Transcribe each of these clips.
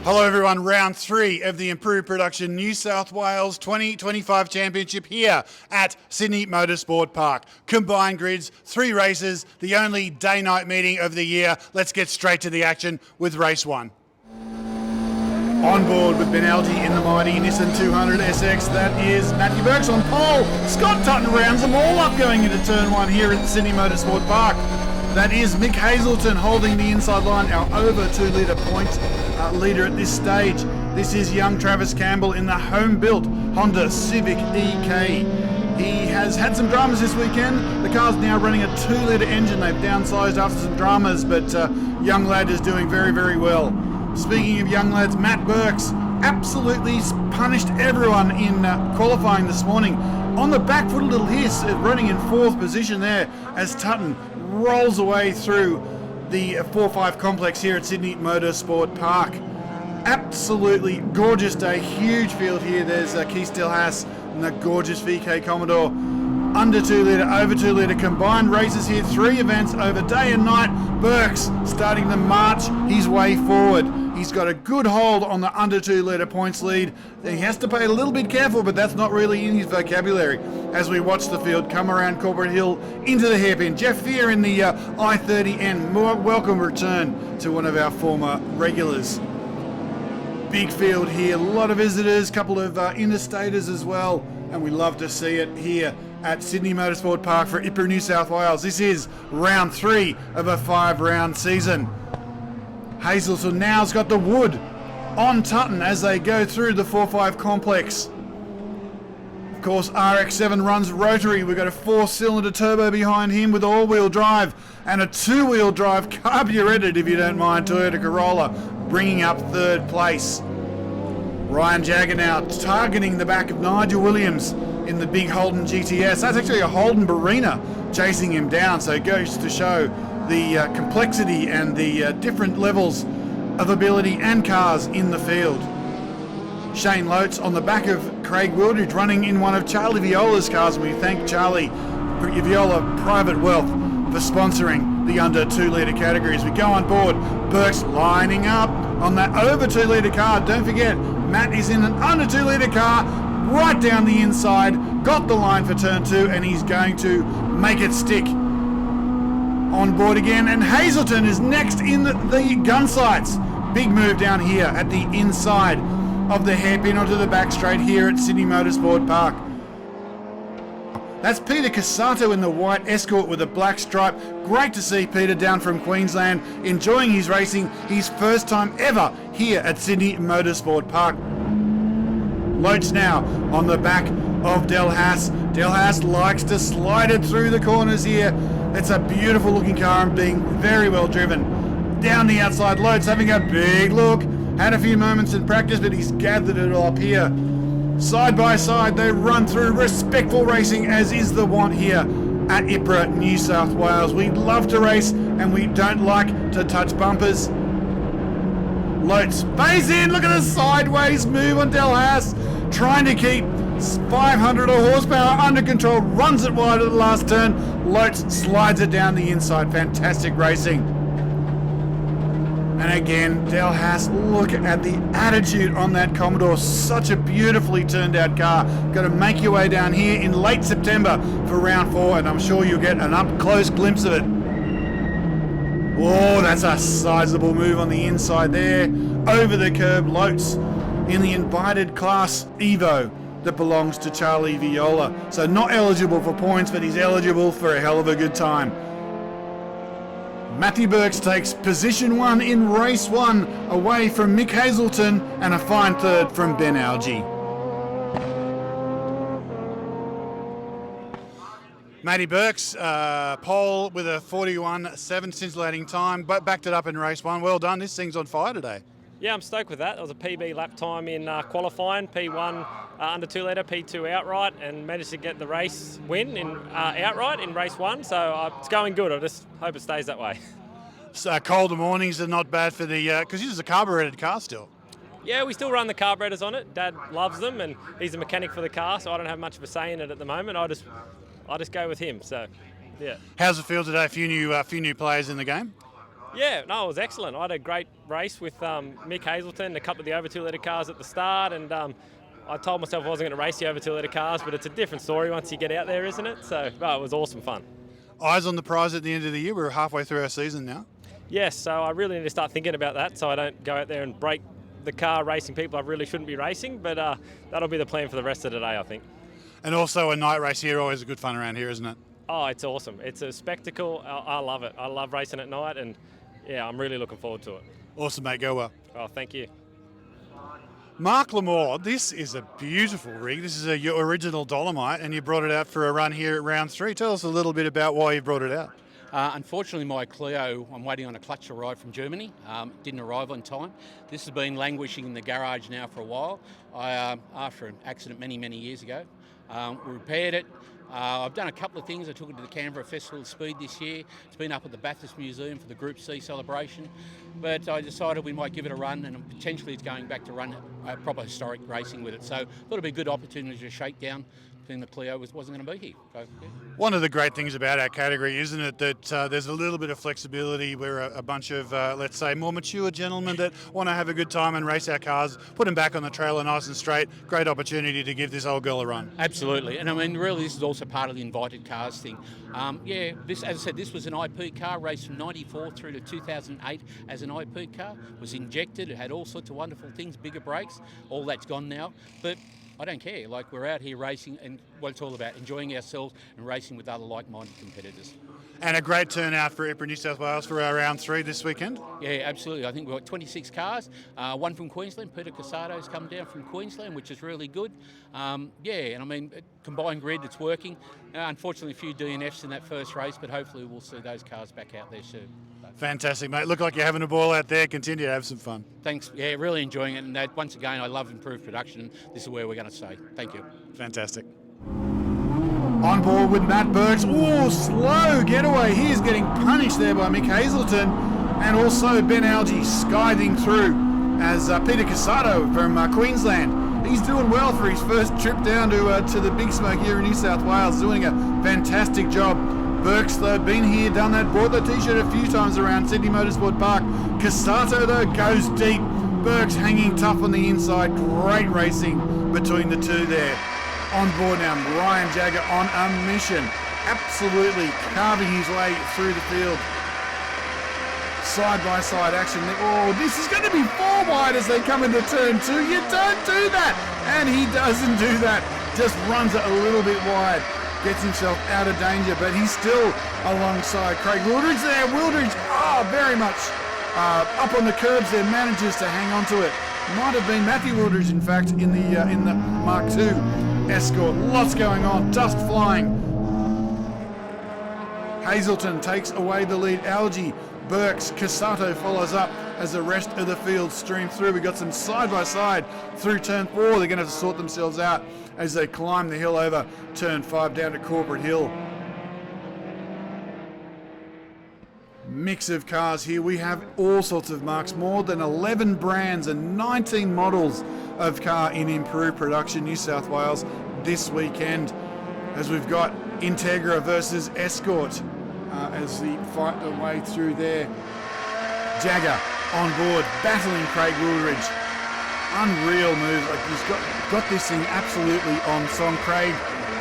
Hello everyone, round 3 of the Improved Production New South Wales 2025 Championship here at Sydney Motorsport Park. Combined grids, 3 races, the only day-night meeting of the year. Let's get straight to the action with race 1. On board with Ben Algie in the mighty Nissan 200 SX, that is Matthew Burks on pole. Scott Tutton rounds them all up going into turn 1 here at Sydney Motorsport Park. That is Mick Hazelton holding the inside line, our over 2 litre point leader at this stage. This is young Travis Campbell in the home-built Honda Civic EK. He has had some dramas this weekend. The car's now running a 2 litre engine. They've downsized after some dramas, but young lad is doing very, very well. Speaking of young lads, Matt Burks absolutely punished everyone in qualifying this morning. On the back foot, a little hiss, running in 4th position there as Tutton rolls away through the 4-5 complex here at Sydney Motorsport Park. Absolutely gorgeous day, huge field here. There's Keith Stillhass and the gorgeous VK Commodore. Under 2 litre, over 2 litre combined races here, 3 events over day and night. Burks starting to march his way forward. He's got a good hold on the under 2 litre points lead. He has to play a little bit careful, but that's not really in his vocabulary as we watch the field come around Corporate Hill into the hairpin. Jeff Fear in the I-30N. Welcome return to one of our former regulars. Big field here, a lot of visitors, a couple of interstaters as well, and we love to see it here at Sydney Motorsport Park for IPRA New South Wales. This is round 3 of a 5-round season. Hazelton now's got the wood on Tutton as they go through the 4-5 complex. Of course, RX-7 runs rotary. We've got a 4-cylinder turbo behind him with all-wheel drive and a 2-wheel drive carburetted, if you don't mind, Toyota Corolla, bringing up 3rd place. Ryan Jagger now targeting the back of Nigel Williams in the big Holden GTS. That's actually a Holden Barina chasing him down, so it goes to show the complexity and the different levels of ability and cars in the field. Shane Loates on the back of Craig Wildridge running in one of Charlie Viola's cars. We thank Charlie Viola Private Wealth for sponsoring the under 2 litre categories. We go on board, Burks lining up on that over 2 litre car. Don't forget, Matt is in an under 2 litre car right down the inside, got the line for turn 2, and he's going to make it stick. On board again, and Hazelton is next in the gun sights. Big move down here at the inside of the hairpin onto the back straight here at Sydney Motorsport Park. That's Peter Cassato in the white Escort with a black stripe. Great to see Peter down from Queensland, enjoying his racing, his first time ever here at Sydney Motorsport Park. Loates now on the back of Del Haas. Del Haas likes to slide it through the corners here. It's a beautiful looking car and being very well driven. Down the outside, Loates having a big look. Had a few moments in practice, but he's gathered it all up here. Side by side, they run through respectful racing, as is the want here at IPRA New South Wales. We love to race and we don't like to touch bumpers. Loates pays in, look at the sideways move on Del Haas, trying to keep 500 horsepower under control, runs it wide at the last turn. Loates slides it down the inside. Fantastic racing. And again, Del Haas, look at the attitude on that Commodore. Such a beautifully turned out car. Got to make your way down here in late September for round 4, and I'm sure you'll get an up-close glimpse of it. Oh, that's a sizable move on the inside there. Over the curb, Loates in the invited class Evo that belongs to Charlie Viola. So not eligible for points, but he's eligible for a hell of a good time. Matthew Burks takes position 1 in race 1 away from Mick Hazelton and a fine 3rd from Ben Algie. Matty Burks, pole with a 41.7 scintillating time, but backed it up in race 1. Well done, this thing's on fire today. Yeah, I'm stoked with that. It was a PB lap time in qualifying, P1 under 2 litre, P2 outright, and managed to get the race win in outright in race 1. So it's going good. I just hope it stays that way. So colder mornings are not bad for the, because this is a carburetted car still. Yeah, we still run the carburetors on it. Dad loves them, and he's a mechanic for the car, so I don't have much of a say in it at the moment. I just go with him. So, yeah. How's it feel today? A few new players in the game. Yeah, no, it was excellent. I had a great race with Mick Hazelton and a couple of the over 2 litre cars at the start, and I told myself I wasn't going to race the over 2 litre cars, but it's a different story once you get out there, isn't it? So, well, it was awesome fun. Eyes on the prize at the end of the year. We're halfway through our season now. Yes, so I really need to start thinking about that so I don't go out there and break the car racing people I really shouldn't be racing, but that'll be the plan for the rest of the day, I think. And also a night race here, always a good fun around here, isn't it? Oh, it's awesome. It's a spectacle. I love it. I love racing at night, and yeah, I'm really looking forward to it. Awesome, mate. Go well. Oh, thank you. Mark Lamore, this is a beautiful rig. This is your original Dolomite, and you brought it out for a run here at round 3. Tell us a little bit about why you brought it out. Unfortunately, my Clio, I'm waiting on a clutch to arrive from Germany. Didn't arrive on time. This has been languishing in the garage now for a while. After an accident many years ago, we repaired it. I've done a couple of things. I took it to the Canberra Festival of Speed this year. It's been up at the Bathurst Museum for the Group C celebration. But I decided we might give it a run, and potentially it's going back to run proper historic racing with it. So I thought it'd be a good opportunity to shake down. The Clio wasn't going to be here. So, yeah. One of the great things about our category, isn't it, that there's a little bit of flexibility. We're a bunch of, let's say, more mature gentlemen that want to have a good time and race our cars, put them back on the trailer nice and straight. Great opportunity to give this old girl a run. Absolutely. And I mean, really, this is also part of the invited cars thing. This, as I said, this was an IP car, raced from 94 through to 2008 as an IP car. It was injected. It had all sorts of wonderful things, bigger brakes. All that's gone now. But I don't care. Like, we're out here racing, and what it's all about, enjoying ourselves and racing with other like-minded competitors. And a great turnout for IPRA New South Wales for our round 3 this weekend. Yeah, absolutely. I think we've got 26 cars, one from Queensland. Peter Casato's come down from Queensland, which is really good. And I mean, combined grid, it's working. Unfortunately, a few DNFs in that first race, but hopefully we'll see those cars back out there soon. Fantastic, mate. Look like you're having a ball out there. Continue to have some fun. Thanks. Yeah, really enjoying it. And once again, I love improved production. This is where we're going to stay. Thank you. Fantastic. On board with Matt Burks. Oh, slow getaway. He is getting punished there by Mick Hazelton. And also Ben Algie skiving through as Peter Casato from Queensland. He's doing well for his first trip down to the Big Smoke here in New South Wales. Doing a fantastic job. Burks, though, been here, done that, bought the t-shirt a few times around Sydney Motorsport Park. Casato, though, goes deep. Burks hanging tough on the inside. Great racing between the two there. On board now, Ryan Jagger on a mission. Absolutely carving his way through the field. Side-by-side action. Oh, this is going to be 4 wide as they come into turn 2. You don't do that. And he doesn't do that. Just runs it a little bit wide. Gets himself out of danger, but he's still alongside Craig Wildridge there. Wildridge, very much up on the curbs there, manages to hang on to it. Might have been Matthew Wildridge, in fact, in the Mark II Escort. Lots going on, dust flying. Hazelton takes away the lead. Algie, Burks, Casato follows up as the rest of the field stream through. We've got some side-by-side through turn 4. They're going to have to sort themselves out as they climb the hill over turn 5 down to Corporate Hill. Mix of cars here. We have all sorts of marks, more than 11 brands and 19 models of car in improved production New South Wales this weekend, as we've got Integra versus Escort as they fight their way through there. Jagger on board, battling Craig Woolridge. Unreal move. Like, he's got this thing absolutely on song. Craig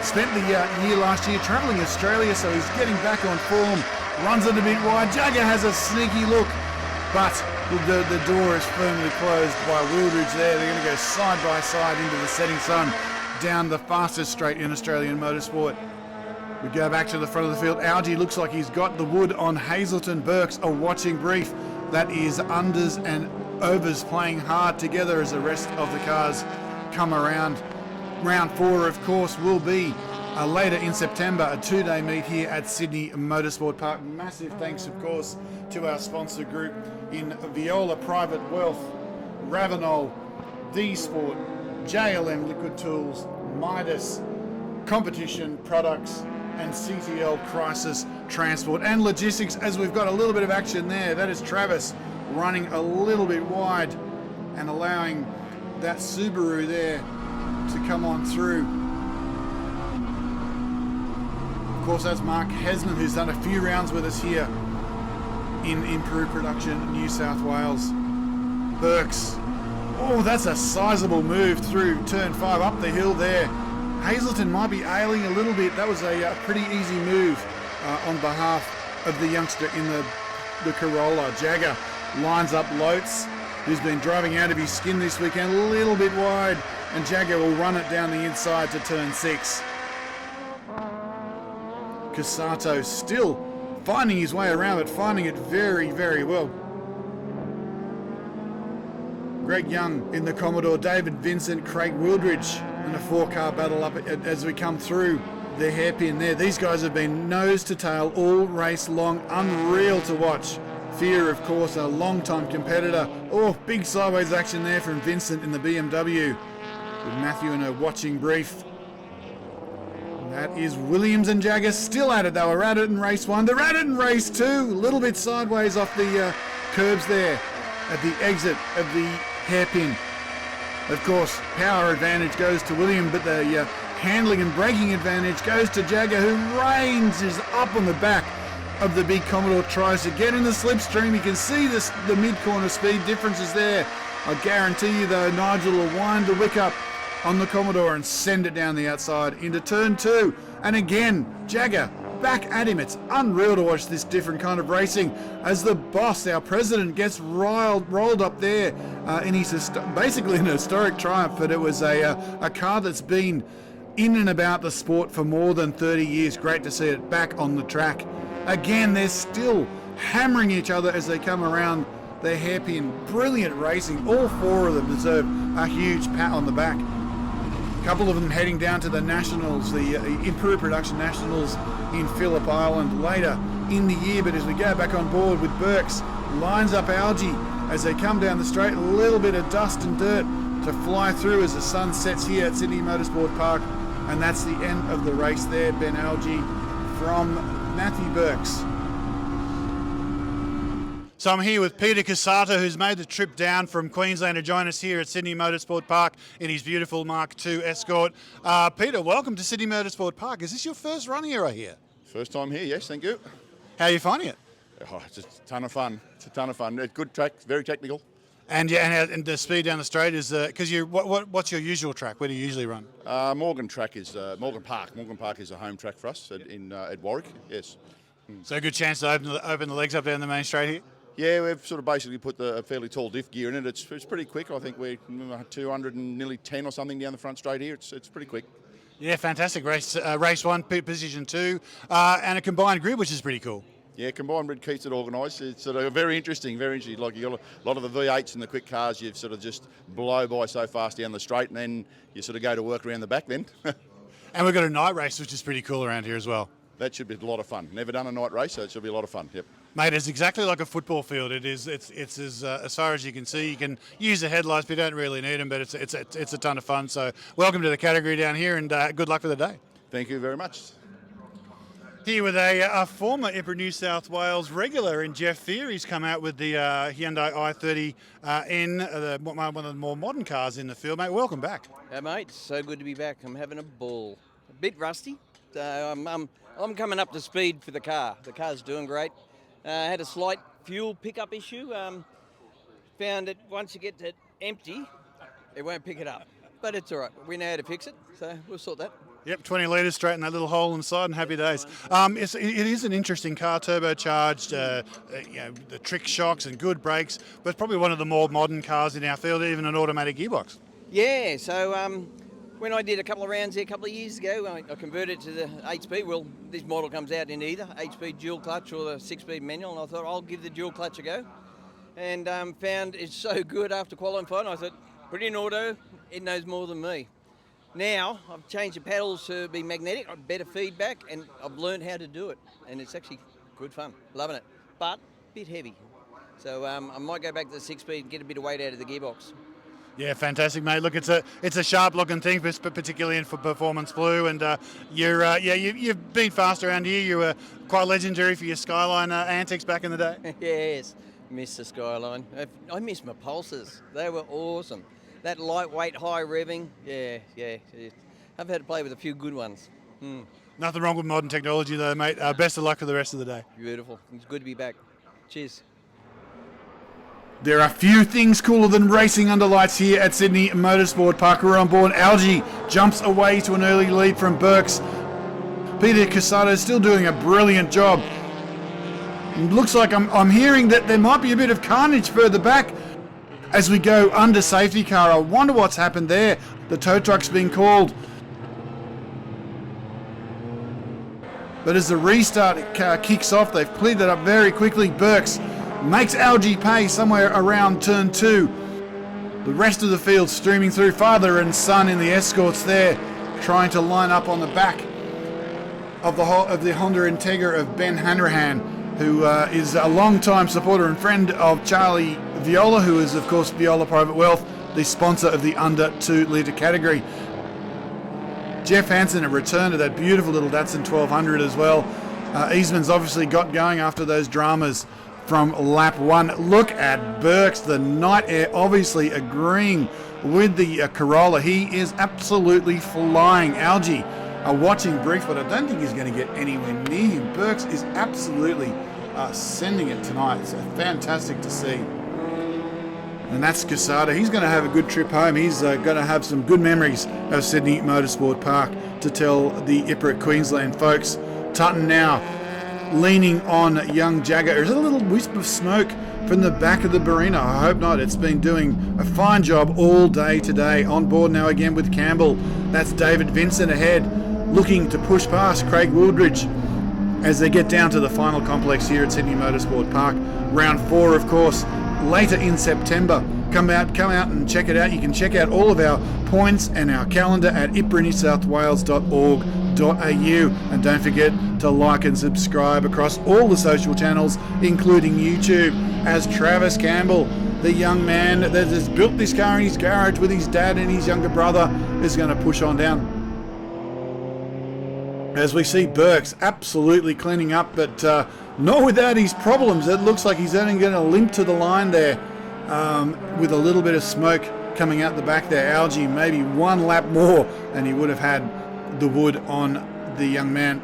spent the year last year travelling Australia, so he's getting back on form. Runs it a bit wide. Jagger has a sneaky look, but the door is firmly closed by Wildridge there. They're going to go side by side into the setting sun down the fastest straight in Australian motorsport. We go back to the front of the field. Algie looks like he's got the wood on Hazelton. Burks a watching brief. That is unders and overs playing hard together as the rest of the cars come around. Round 4, of course, will be later in September, a 2-day meet here at Sydney Motorsport Park. Massive thanks, of course, to our sponsor group in Viola Private Wealth, Ravenol, D-Sport, JLM Liquid Tools, Midas, Competition Products, and CTL Crisis Transport and Logistics, as we've got a little bit of action there. That is Travis running a little bit wide and allowing that Subaru there to come on through. Of course, that's Mark Hesman, who's done a few rounds with us here in improved production, New South Wales. Burks. Oh, that's a sizable move through turn 5 up the hill there. Hazleton might be ailing a little bit. That was a pretty easy move on behalf of the youngster in the Corolla. Jagger lines up Lotes, who's been driving out of his skin this weekend, a little bit wide, and Jagger will run it down the inside to turn 6. Casato still finding his way around it, finding it very, very well. Greg Young in the Commodore, David Vincent, Craig Wildridge in a 4-car battle up as we come through the hairpin there. These guys have been nose to tail all race long, unreal to watch. Fear, of course, a long-time competitor. Oh, big sideways action there from Vincent in the BMW, with Matthew in a watching brief. That is Williams and Jagger still at it. They were at it in race 1. They're at it in race 2. A little bit sideways off the curbs there at the exit of the hairpin. Of course, power advantage goes to William, but the handling and braking advantage goes to Jagger, who ranges up on the back of the big Commodore, tries to get in the slipstream. You can see the mid-corner speed differences there. I guarantee you, though, Nigel will wind the wick up on the Commodore and send it down the outside into turn 2. And again, Jagger back at him. It's unreal to watch this different kind of racing as the boss, our president, gets rolled up there in his basically an historic triumph. But it was a car that's been in and about the sport for more than 30 years. Great to see it back on the track. Again, they're still hammering each other as they come around the hairpin. Brilliant racing. All 4 of them deserve a huge pat on the back. A couple of them heading down to the Nationals, the Improved Production Nationals in Phillip Island later in the year. But as we go back on board with Burks, lines up Algie as they come down the straight. A little bit of dust and dirt to fly through as the sun sets here at Sydney Motorsport Park. And that's the end of the race there. Ben Algie from Matthew Burks. So I'm here with Peter Casato, who's made the trip down from Queensland to join us here at Sydney Motorsport Park in his beautiful Mark II Escort. Peter, welcome to Sydney Motorsport Park. Is this your first run here, I hear? First time here, yes, thank you. How are you finding it? Oh, it's a ton of fun. It's a ton of fun. Good track, very technical. And and the speed down the straight is because what's your usual track? Where do you usually run? Morgan Park is a home track for us at Warwick. Yes. So a good chance to open the legs up down the main straight here. Yeah, we've sort of basically put a fairly tall diff gear in it. It's pretty quick. I think we're 200 and nearly 10 or something down the front straight here. It's pretty quick. Yeah, fantastic race. Race 1, position 2, and a combined grid, which is pretty cool. Yeah, combined grid keeps it organised. It's sort of very interesting. Like you got a lot of the V8s and the quick cars, you sort of just blow by so fast down the straight, and then you sort of go to work around the back then. And we've got a night race, which is pretty cool around here as well. That should be a lot of fun. Never done a night race, so it should be a lot of fun. Yep. Mate, it's exactly like a football field. It's as far as you can see. You can use the headlights, but you don't really need them. But it's a ton of fun. So welcome to the category down here, and good luck for the day. Thank you very much. Here with a former IPRA New South Wales regular in Jeff Fear. He's come out with the Hyundai i30N, one of the more modern cars in the field. Mate, welcome back. Hey, mate, so good to be back. I'm having a ball. A bit rusty. I'm coming up to speed for the car. The car's doing great. Had a slight fuel pickup issue. Found that once you get it empty, it won't pick it up. But it's all right. We know how to fix it, so we'll sort that. Yep, 20 litres straight in that little hole inside, and happy days. It is an interesting car, turbocharged, the trick shocks and good brakes, but it's probably one of the more modern cars in our field, even an automatic gearbox. Yeah, so when I did a couple of rounds there a couple of years ago, I converted to the 8-speed. Well, this model comes out in either 8-speed dual clutch or the 6-speed manual, and I thought I'll give the dual clutch a go. And found it's so good after qualifying, I thought, put it in auto, it knows more than me. Now, I've changed the paddles to be magnetic, better feedback, and I've learned how to do it. And it's actually good fun, loving it, but a bit heavy. So I might go back to the 6-speed and get a bit of weight out of the gearbox. Yeah, fantastic, mate. Look, it's a sharp-looking thing, particularly in for performance blue. And you've been fast around here. You were quite legendary for your Skyline antics back in the day. Yes, miss the Skyline. I miss my pulses. They were awesome. That lightweight, high revving. Yeah. I've had to play with a few good ones. Nothing wrong with modern technology, though, mate. Best of luck for the rest of the day. Beautiful. It's good to be back. Cheers. There are few things cooler than racing under lights here at Sydney Motorsport Park. We're on board. Algie jumps away to an early lead from Burks. Peter Casado is still doing a brilliant job. It looks like I'm hearing that there might be a bit of carnage further back as we go under safety car. I wonder what's happened there. The tow truck's been called. But as the restart kicks off, they've cleared that up very quickly. Burks makes Algie pay somewhere around turn 2. The rest of the field streaming through, father and son in the escorts there, trying to line up on the back of the Honda Integra of Ben Hanrahan, who is a long-time supporter and friend of Charlie Viola, who is, of course, Viola Private Wealth, the sponsor of the under 2 litre category. Jeff Hansen, a return to that beautiful little Datsun 1200 as well. Eastman's obviously got going after those dramas from lap 1. Look at Burks, the Night Air, obviously agreeing with the Corolla. He is absolutely flying. Algie watching brief, but I don't think he's going to get anywhere near him. Burks is absolutely sending it tonight. It's fantastic to see. And that's Casada. He's going to have a good trip home. He's going to have some good memories of Sydney Motorsport Park to tell the IPRA Queensland folks. Tutton now leaning on young Jagger. There's a little wisp of smoke from the back of the Barina. I hope not. It's been doing a fine job all day today. On board now again with Campbell. That's David Vincent ahead, looking to push past Craig Wooldridge as they get down to the final complex here at Sydney Motorsport Park. Round 4, of course, later in September. Come out and check it out. You can check out all of our points and our calendar at ipranewsouthwales.org.au, and don't forget to like and subscribe across all the social channels, including YouTube, as Travis Campbell, the young man that has built this car in his garage with his dad and his younger brother, is going to push on down. As we see Burks absolutely cleaning up, but not without his problems. It looks like he's only going to limp to the line there with a little bit of smoke coming out the back there. Algie, maybe one lap more and he would have had the wood on the young man.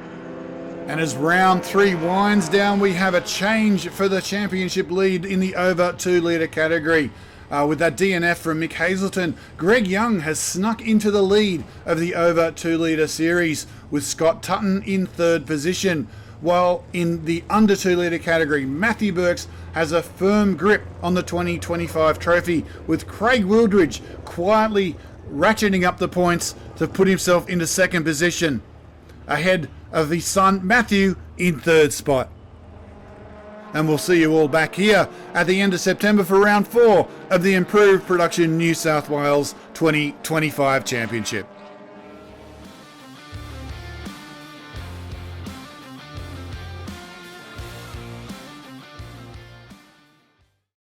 And as round 3 winds down, we have a change for the championship lead in the over 2 litre category. With that DNF from Mick Hazelton, Greg Young has snuck into the lead of the over 2 litre series, with Scott Tutton in 3rd position. While in the under 2 litre category, Matthew Burks has a firm grip on the 2025 trophy, with Craig Wooldridge quietly ratcheting up the points to put himself into 2nd position, ahead of his son Matthew in 3rd spot. And we'll see you all back here at the end of September for round 4 of the Improved Production New South Wales 2025 Championship.